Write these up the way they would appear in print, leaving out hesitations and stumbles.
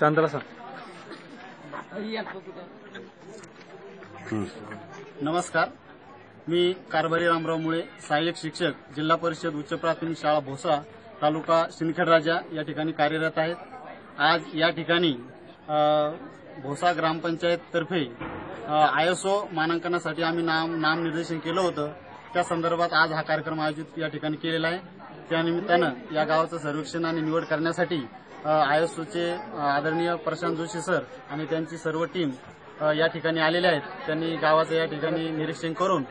चांद्रा नमस्कार, मी कारभारी रामराव मुळे, सहाय्यक शिक्षक, जिल्हा परिषद उच्च प्राथमिक शाळा भोसा, तालुका सिंदखेड राजा या ठिकाणी कार्यरत आहेत। आज या ठिकाणी भोसा ग्रामपंचायत तर्फे ISO मानांकनासाठी आम्ही नामनिर्देशन केलं होतं। त्या संदर्भात आज हा कार्यक्रम आयोजित या ठिकाणी केलेला आहे। त्यानिमित्तानं या गावाचं सर्वेक्षण आणि निवड करण्यासाठी ISOचे आदरणीय प्रशांत जोशी सर आणि त्यांची सर्व टीम या ठिकाणी आलेले आहेत। त्यांनी गावाचं या ठिकाणी निरीक्षण करून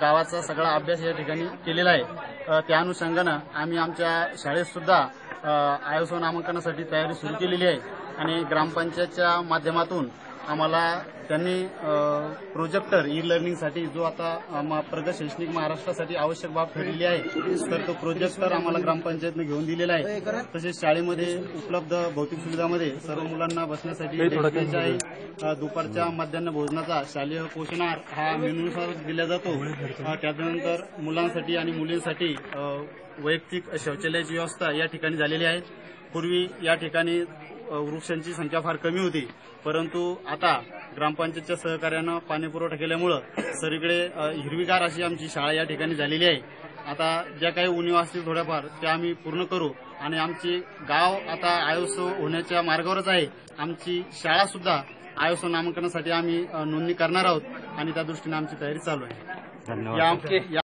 गावाचा सगळा अभ्यास या ठिकाणी केलेला आहे। त्या अनुषंगानं आम्ही आमच्या शाळेत सुद्धा ISO नामांकनासाठी तयारी सुरू केलेली आहे आणि ग्रामपंचायतच्या माध्यमातून आम्हाला त्यांनी प्रोजेक्टर ई लर्निंगसाठी जो आता प्रगत शैक्षणिक महाराष्ट्रासाठी आवश्यक बाब ठरलेली आहे, तर तो प्रोजेक्टर आम्हाला ग्रामपंचायतने घेऊन दिलेला आहे। तसेच शाळेमध्ये उपलब्ध भौतिक सुविधांमध्ये सर्व मुलांना बसण्यासाठी बेंच आहे। दुपारच्या मध्यान्ह भोजनाचा शालेय पोषण आहार हा मेनूनुसार दिला जातो। त्यानंतर मुलांसाठी आणि मुलींसाठी वैयक्तिक शौचालयाची व्यवस्था या ठिकाणी झालेली आहे। पूर्वी या ठिकाणी वृक्षांची संख्या फार कमी होती, परंतु आता ग्रामपंचायतच्या सहकार्यानं पाणी पुरवठा केल्यामुळे सगळीकडे हिरवीगार अशी आमची शाळा या ठिकाणी झालेली आहे। आता ज्या काही उणीवा असतील थोड्याफार त्या आम्ही पूर्ण करू आणि आमची गाव आता ISO होण्याच्या मार्गावरच आहे। आमची शाळा सुद्धा ISO नामांकनासाठी आम्ही नोंदणी करणार आहोत आणि त्या दृष्टीने आमची तयारी चालू आहे। धन्यवाद।